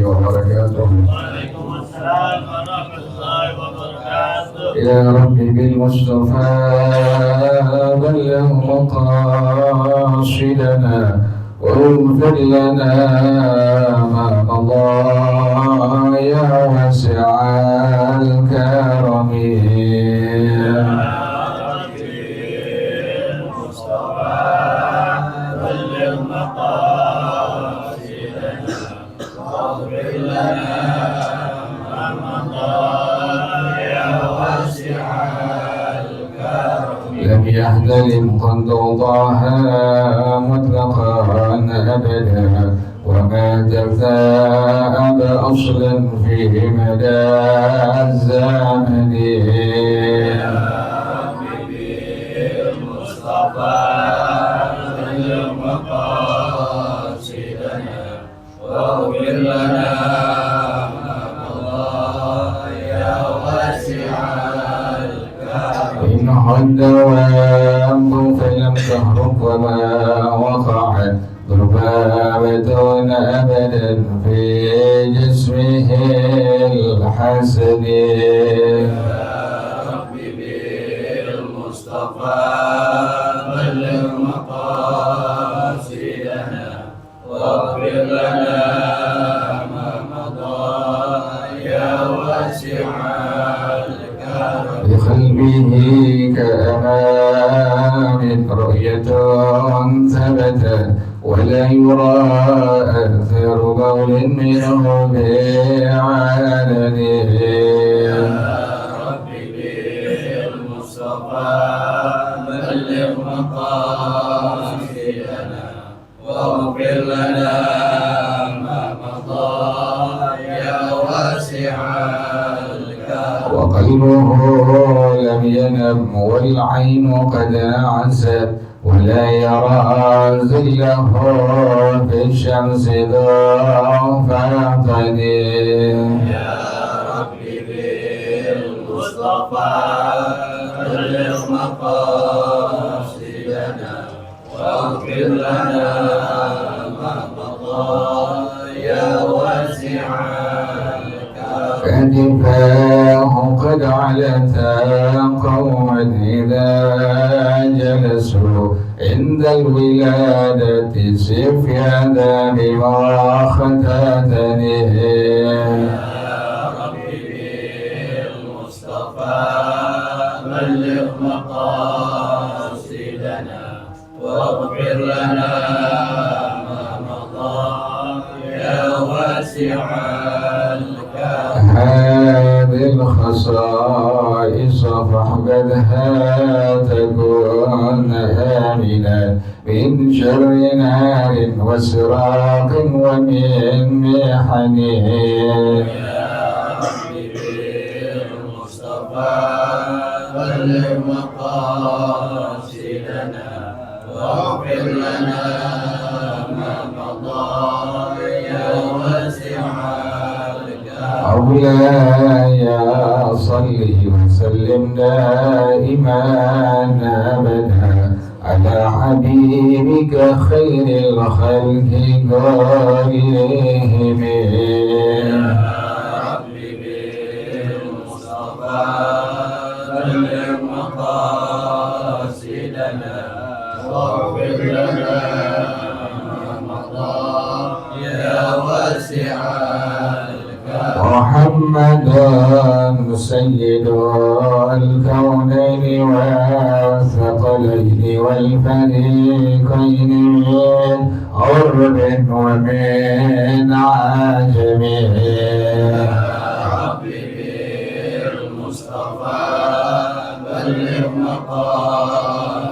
وبركاته. وعليكم السلام ورحمة الله وبركاته. يا رب بالمصطفى بلغ مقاصدنا واغفر لنا ما مضى يا واسع الكرم. لم يهدل قد ضاها مطلقا أبدا وما تثاءب أصلا في مدى الزمن. يا ربي بالمصطفى بلغ مقاصدنا واغفر لنا ما مضى يا واسع الكرم. إن الدوام فلم تهرب وما وقعت ذبابة أبدا في جسمه الحسن. يا ربي بالمصطفى بلغ مقاصدنا واغفر لنا ما مضى يا واسع الكرم. بقلبه كأمام رؤية ثبتت ولا يرى أثر بول منه بعلن. يا ربي بالمصطفى بلغ مقاصدنا واغفر لنا ما مضى يا واسع الكرم. وقلبه لم ينم والعين قد نعست ولا يرى زله في الشمس ضعف عطنه. يا ربي بالمصطفى بلغ مقاصدنا واغفر لنا ما مضى يا واسع الكرم. كتفاه قد علتا قوما إذا جلسوا عند الولادة سفيان بما ختتني. يا ربي بالمصطفى بلغ مقاصدنا واغفر لنا ما مضى يا واسع الكرم. هذه الخصائص فاحفظها تكون آمنا من شر نار وسراق ومن محن. يا ربي بالمصطفى بلغ مقاصدنا واغفر لنا ما مضى يا واسع الكرم. مولاي صل وسلم دائما ابدا على حبيبك خير الخلق كلهم. يا ربي بالمصطفى بلغ مقاصدنا واغفر لنا ما مضى يا واسع الكرم. محمدا سيد الكونين والثقلين والفريقين من عرب ومن عجم. يا ربي بالمصطفى بلغ مقاصدنا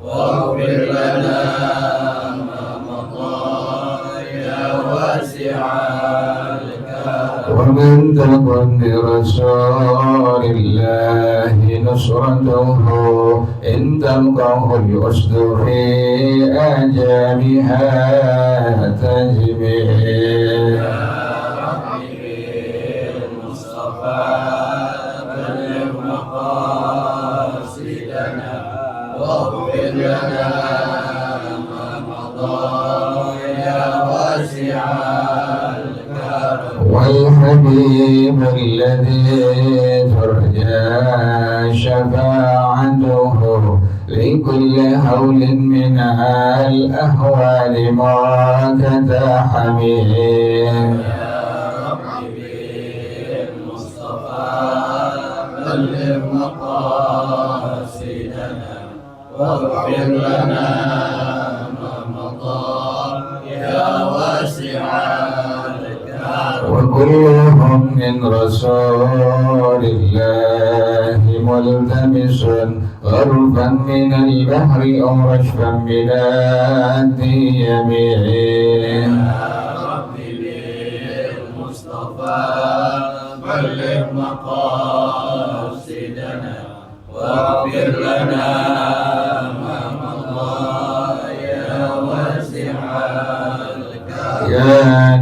واغفر لنا ما مضى يا واسع الكرم. ومن تكن برسول الله نصرته إن تلقاه الأسد في أجامها تجمي. يا ربي بالمصطفى بلغ مقاصدنا واغفر لنا ما مضى يا واسع والحبيب الذي ترجى شفاعته لكل هول من الأهوال ما كتحميه. بلغ مقاصدنا واغفر لنا ما مضى يا واسع الكرم. وكلهم من رسول الله ملتمس غرفا من البحر أو رشفا من الديم. بلغ مقاصدنا واغفر لنا ما مضى يا واسع الكرم. يا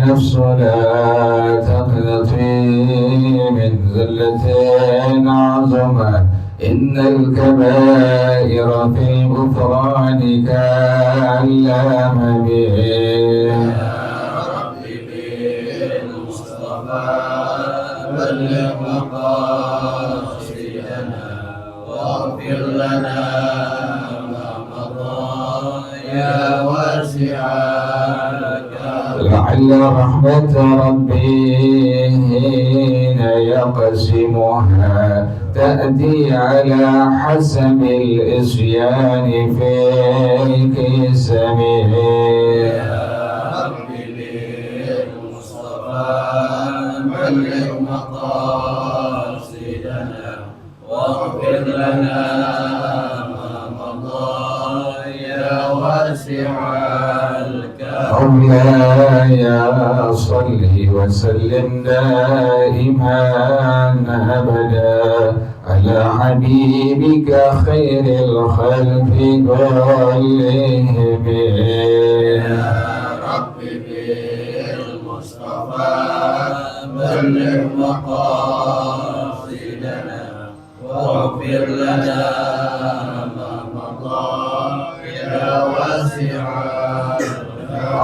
نفس لا تقنطي من زلة عظمت إن الكبائر في الغفران كاللام به. بلغ مقاصدنا واغفر لنا ما مضى يا واسع الكرم. لعل رحمة ربي حين يقسمها تأتي على حسب الإصيان في الكسمه. بلغ مقاصدنا واغفر لنا ما مضى يا واسع الكرم. مولاي صل وسلم دائما أبدا على حبيبك خير الخلق كلهم. بلغ مقاصدنا واغفر لنا ما مضى يا واسع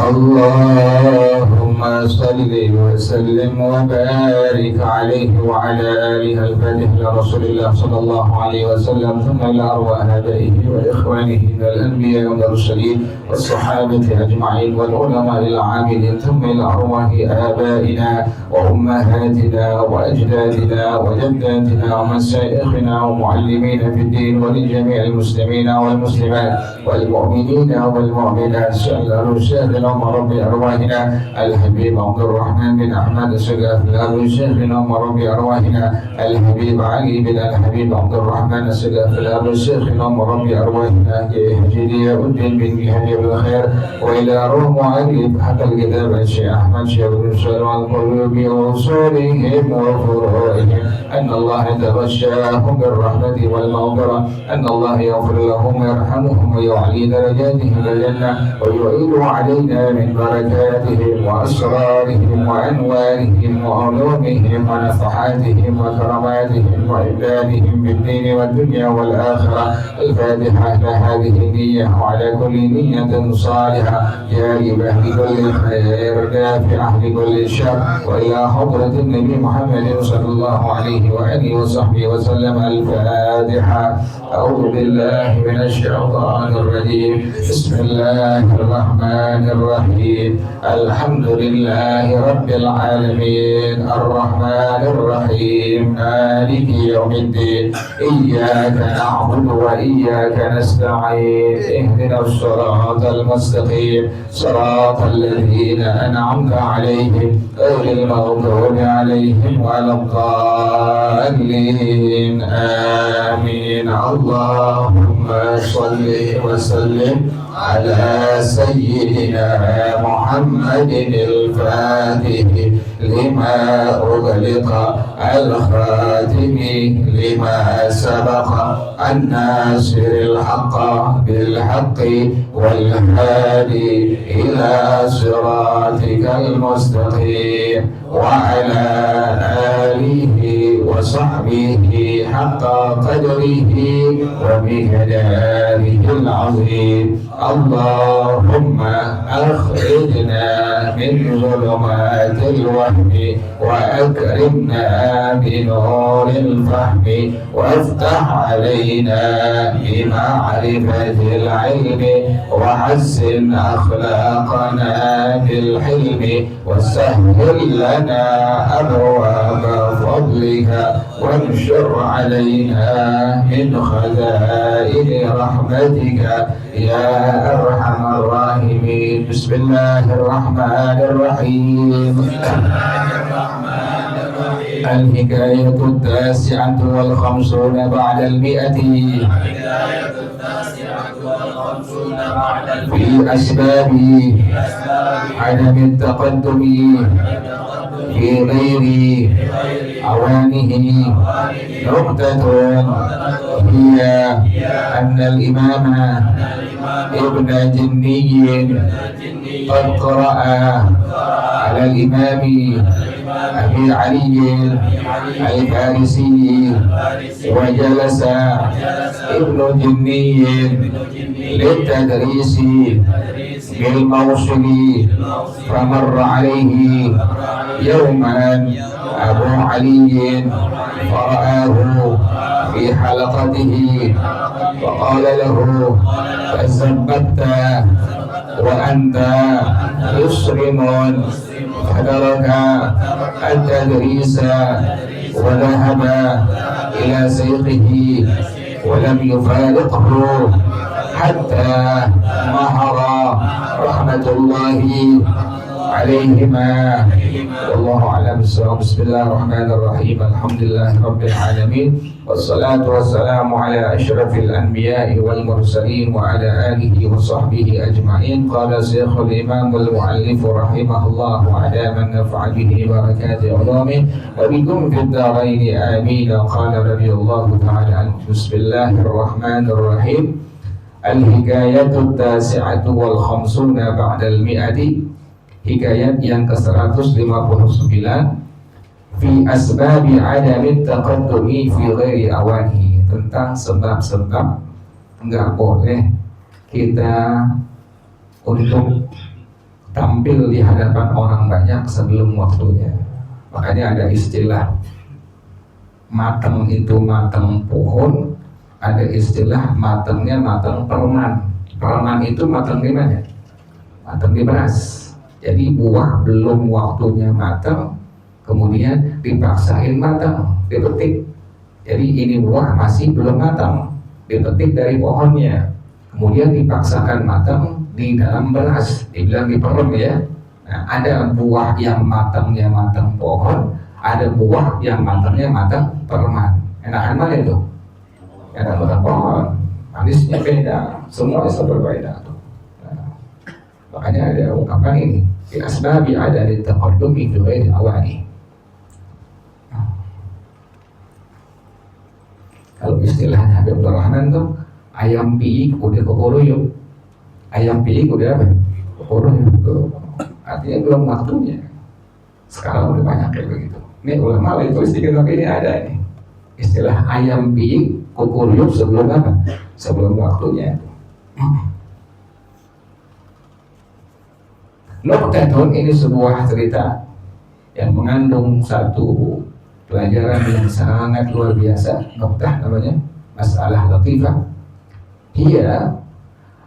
اللهم صل وسلم وبارك عليه وعلى آله الفاتح لرسول الله صلى الله عليه وسلم، ثم إلى أرواح آبائه وإخوانه من الأنبياء والمرسلين والصحابة أجمعين والعلماء العاملين، ثم إلى أرواح آبائنا وأمهاتنا وأجدادنا وجداتنا ومشايخنا ومعلمين في الدين ولجميع المسلمين والمسلمات والمؤمنين والمؤمنات. سأل شيخنا وربي أرواحنا الحبيب عبد الرحمن بن أحمد السقاف، الأرض شيخنا وربي أرواحنا الحبيب علي بن الحبيب عبد الرحمن السقاف، الأرض شيخنا وربي أرواحنا جدي الدين بن جهني بالخير، وإلى روح مؤلف حتى الكتاب الشيخ أحمد شيخ بن سلمان القلوب وأصولهم وفروعهم، أن الله يتغشاهم بالرحمة والمغفرة، أن الله يغفر لهم ويرحمهم ويعلي درجاتهم الجنة ويعيد علينا من بركاتهم وأسرارهم وأنوارهم وعلومهم ونفحاتهم وكراماتهم وإمدادهم بالدين والدنيا والآخرة. الفاتحة لهذه النية وعلى كل نية صالحة جالبة لكل خير دافعة لكل شر، وإلى حضرة النبي محمد صلى الله عليه وآله وصحبه وسلم. الفاتحة. أعوذ بالله من الشيطان الرجيم. بسم الله الرحمن الرحيم. الحمد لله رب العالمين الرحمن الرحيم مالك يوم الدين. إياك نعبد وإياك نستعين. اهدنا الصراط المستقيم صراط الذين أنعمت عليهم غير المغضوب عليهم ولا الضالين. آمين. اللهم صل وسلم على سيدنا محمد الفاتح لما أغلق الخاتم لما سبق الناصر الحق بالحق والهادي إلى صراطك المستقيم وعلى آله وصحبه حق قدره ومقداره العظيم. اللهم أخرجنا من ظلمات الوهم وأكرمنا بنور الفهم وافتح علينا بمعرفة العلم وحسن أخلاقنا بالحلم وسهل لنا أبواب فضلك وانشر علينا من خزائن رحمتك يا أرحم الراحمين. بسم الله الرحمن الرحيم. الحكاية 59 بعد 100 في أسباب عدم التقدم في غير أوانه. نقطة هي أن الإمام ابن جني قد قرأ على الإمام أبي علي الفارسي وجلس ابن جني للتدريس بالموصل فمر عليه يوما أبو علي فرآه في حلقته وقال له تزبدت وأنت مسلم، فترك التدريس وذهب إلى سيقه ولم يفارقه حتى مهر رحمة الله عليهما. والله أعلم بالصواب. بسم الله الرحمن الرحيم. الحمد لله رب العالمين، والصلاة والسلام على أشرف الأنبياء والمرسلين وعلى آله وصحبه أجمعين. قال شيخ الإمام المؤلف رحمه الله وأدام النفع به بركات عظامه وبكم في الدارين آمين. قال رضي الله تعالى عنه. بسم الله الرحمن الرحيم. الحكاية 59 بعد 100. Hikayat yang ke-159 fi asbabi adami taqaddumi fi ghairi awani, tentang sebab-sebab enggak boleh kita untuk tampil di hadapan orang banyak sebelum waktunya. Makanya ada istilah matang itu matang pohon, ada istilah matangnya matang perman. Perman itu matang di mana? Matang di beras. Jadi buah belum waktunya matang, kemudian dipaksain matang, dipetik. Jadi ini buah masih belum matang, dipetik dari pohonnya, kemudian dipaksakan matang di dalam beras, dibilang diperem ya. Nah, ada buah yang matangnya matang pohon, ada buah yang matangnya matang perman. Enakan mana itu? Enak matang pohon, manisnya beda, semua bisa berbeda. Makanya ada ungkapan ini, fi asbabi adami taqaddumi fi ghairi awani. Kalau istilahnya Habib Rahman tuh ayam piik udah kekoruyuk. Ayam piik udah apa? Kekoruyuk. Artinya belum waktunya. Sekarang udah banyak kayak begitu. Ini ulama lain tulis di kitab ini ada nih. Istilah ayam piik kekoruyuk sebelum apa? Sebelum waktunya. Nuqtatun, ini sebuah cerita yang mengandung satu pelajaran yang sangat luar biasa. Nuqtah namanya, masalah latifah. Hiya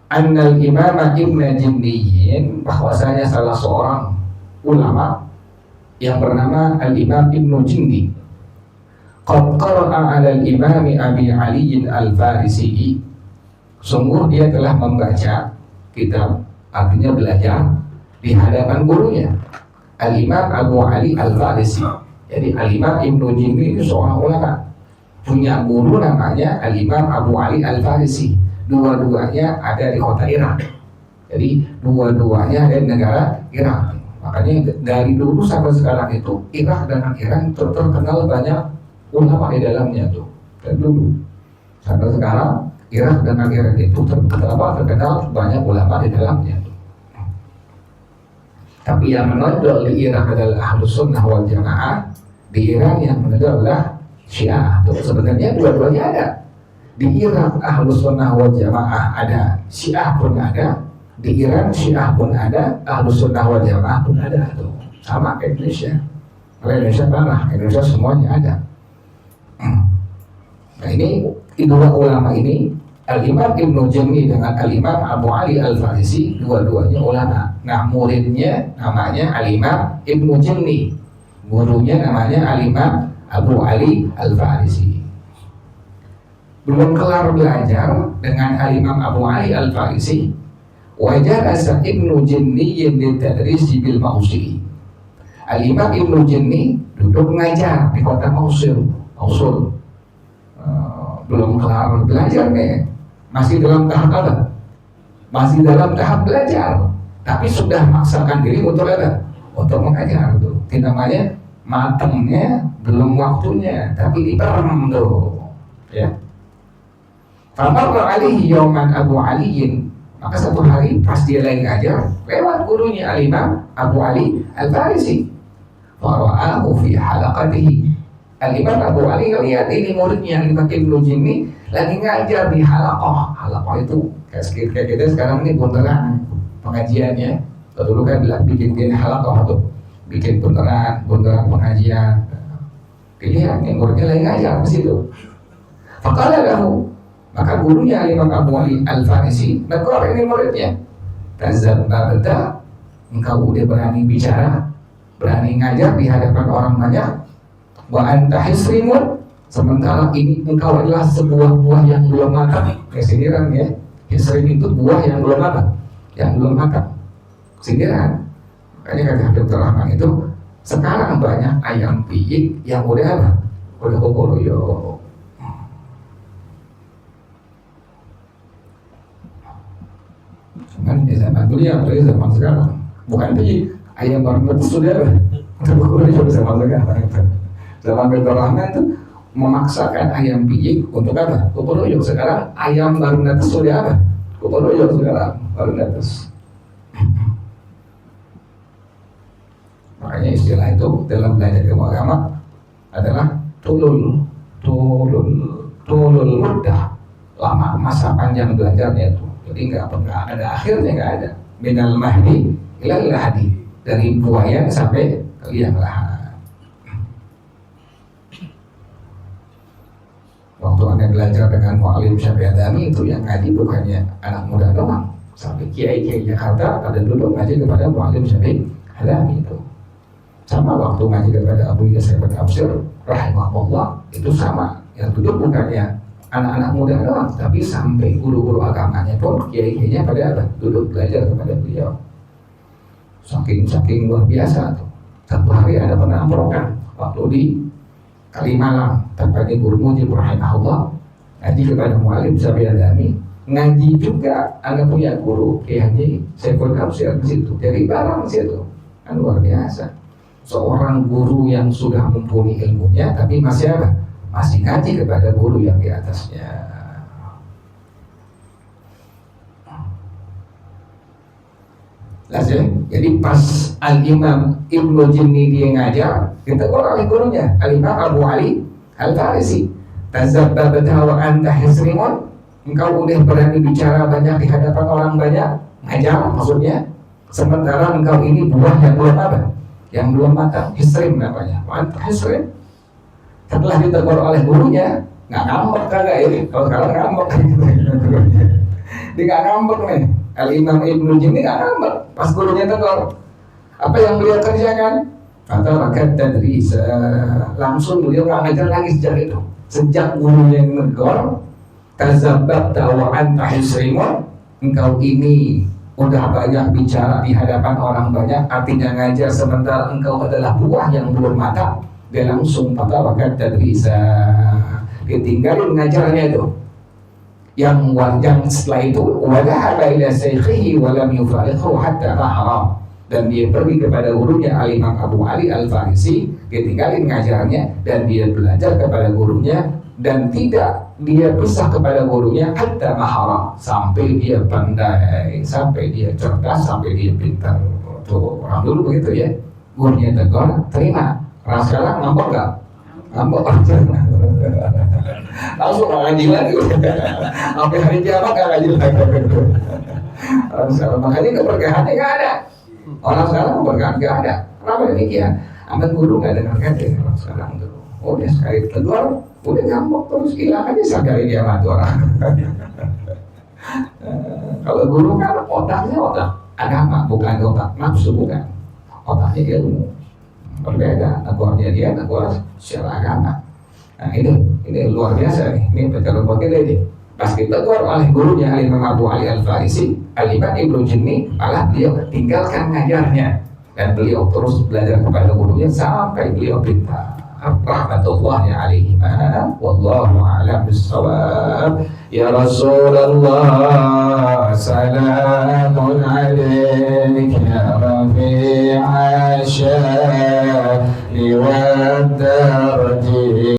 annal imam ibn Jinniyin, bahwasanya salah seorang ulama yang bernama al-imam ibn Jinni qad qara'a 'ala al-imam Abi Ali al-Farisi, sungguh dia telah membaca kitab, artinya belajar di hadapan gurunya Al-Imam Abu Ali Al-Farisi. Jadi Al-Imam Ibnu Jinni itu seorang ulama, punya guru namanya Al-Imam Abu Ali Al-Farisi. Dua-duanya ada di kota Irak. Jadi dua-duanya ada di negara Irak. Makanya dari dulu sampai sekarang itu Irak dan Iran terkenal banyak ulama di dalamnya tuh. Dari dulu sampai sekarang Irak dan Iran itu terkenal banyak ulama di dalamnya. Tapi yang menonjol di Irak adalah Ahlus Sunnah wal Jamaah. Di Iran yang menonjol adalah Syiah. Tuh sebenarnya dua-duanya ada. Di Irak Ahlus Sunnah wal Jamaah ada, Syiah pun ada. Di Iran Syiah pun ada, Ahlus Sunnah wal Jamaah pun ada. Tuh sama kayak Indonesia. Kalau Indonesia parah, Indonesia semuanya ada. Nah ini dua ulama ini, Al-Imam Ibnu Jami dengan Al-Imam Abu Ali Al-Farisi, dua-duanya ulama. Nah muridnya namanya Al-Imam Ibnu Jami, gurunya namanya Al-Imam Abu Ali Al-Farisi. Belum kelar belajar dengan Al-Imam Abu Ali Al-Farisi, wajalasa Ibnu Jinni litadrisi bil Mausil. Al-Imam Ibnu Jinni duduk ngajar di kota Mosul. Belum kelar belajar nih, masih dalam tahap apa? Masih dalam tahap belajar, tapi sudah maksakan diri untuk apa? Untuk mengajar tuh. Itu namanya matangnya belum waktunya, tapi diperem tuh, ya. Famarra alaihi yawman Abu Aliin, maka satu hari pas dia lagi ngajar, lewat gurunya Al-Imam Abu Ali Al-Farisi. Fara'ahu fi halaqatihi. Al-Imam Abu Ali ngeliat ini muridnya Al-Imam Ibnu Jinni lagi ngajar di halaqah. Halaqah itu kayak kita sekarang ini bunteran pengajiannya. Dulu kan bikin halaqah tuh, bikin bunteran pengajian. Dilihat nih muridnya lagi ngajar di situ. Faqala lahu, maka gurunya Imam Abu Ali Al-Farisi negor ini muridnya, tazabbabta, engkau udah berani bicara, berani ngajar di hadapan orang banyak, wa anta hisrimun, sementara ini engkau adalah sebuah buah yang belum matang. Sindiran ya, hisrim itu buah yang belum matang, yang belum matang, sindiran. Makanya kata Dr. Rahman itu, sekarang banyak ayam piyik yang udah apa? Udah kokoroyo. Kan di zaman dulu ya, apalagi zaman sekarang bukan di ayam baru sudah terbukti juga zaman sekarang. Zaman Dr. Rahman itu memaksakan ayam piyik untuk apa? Kuporoyok. Sekarang ayam baru netes sudah apa? Kuporoyok sekarang baru netes. Makanya istilah itu dalam belajar ilmu agama adalah tulul mudah, lama masa panjang belajarnya itu. Jadi nggak ada akhirnya, nggak ada. Minal mahdi ilal lahdi, dari buaya sampai ke liang lahat. Waktu Anda belajar dengan Mu'alim Syafi'i Adami itu yang ngaji bukannya anak muda doang, sampai kiai-kiai Jakarta pada duduk ngaji kepada Mu'alim Syafi'i Adami itu. Sama waktu ngaji kepada Abu Yasir Al-Absir rahimahullah itu sama, yang duduk bukannya anak-anak muda doang, tapi sampai guru-guru agamanya pun, kiai-kiainya pada apa? Duduk belajar kepada beliau. Saking luar biasa tuh. Satu hari ada penamprokan waktu di Kalimalang, tempatnya Guru Mujib rahimahullah ngaji kepada Mu'alim Syafi'i Adami. Ngaji juga anda punya guru Kiai Haji Saiful Absir di situ. Jadi barang situ kan luar biasa. Seorang guru yang sudah mumpuni ilmunya, tapi masih apa? Masih ngaji kepada guru yang di atasnya. Jadi pas Al-Imam Ibnu Jinni dia ngajar, kita oleh gurunya Al-Imam Abu Ali Al-Farisi, tazabbabta wa anta hisrimun, engkau udah berani bicara banyak di hadapan orang banyak, ngajar maksudnya, sementara engkau ini buah yang belum apa? Yang belum matang, hisrim namanya. Wa anta hisrim. Setelah ditegur oleh gurunya, nggak ngambek kagak ini. Kalau sekarang ngambek, dia nggak ngambek nih. Al-Imam Ibnu Jinni nggak ngambek. Pas gurunya tegur, apa yang beliau kerjakan? Kata rakyat tadris, langsung beliau nggak ngajar lagi sejak itu. Sejak gurunya negor, tazabbabta wa anta hisrimun, engkau ini udah banyak bicara di hadapan orang banyak, artinya ngajar sementara engkau adalah buah yang belum matang. Dia langsung rakyat tadrisa, ditinggalin ngajarnya itu. Yang setelah itu wadahaba ila shaykhihi wa lam yufariqhu hatta mahram, dan dia pergi kepada gurunya Al-Imam Abu Ali Al-Farisi, dia tinggalin ngajarnya dan dia belajar kepada gurunya dan tidak dia pisah kepada gurunya hatta mahram, sampai dia pandai, sampai dia cerdas, sampai dia pintar. Tuh orang dulu begitu ya, gurunya tegur terima. Orang sekarang ngambek nggak? Ngambek. Langsung nggak ngaji lagi. Sampai hari kiamat nggak ngaji lagi. Makanya keberkahannya nggak ada. Orang sekarang keberkahan nggak ada. Kenapa demikian? Sampai guru nggak dengar kata orang sekarang tuh. Oh dia sekali tegur, udah ngambek terus hilang aja sekali dia mati orang. Kalau guru kan otaknya otak agama, bukan otak nafsu, bukan. Otaknya ilmu. Berbeda, negornya dia negor secara agama. Nah ini luar biasa nih. Ini pecahan wakil ini. Pas ditegur oleh gurunya Imam Abu Ali Al-Farisi, Al-Imam Ibnu Jinni, malah beliau tinggalkan ngajarnya dan beliau terus belajar kepada gurunya sampai beliau pintar. Rahmatullahi alaihi. Wallahu a'lam bis-shawab. Ya Rasulullah, salamun alaika ya rafi'a syari wa darajat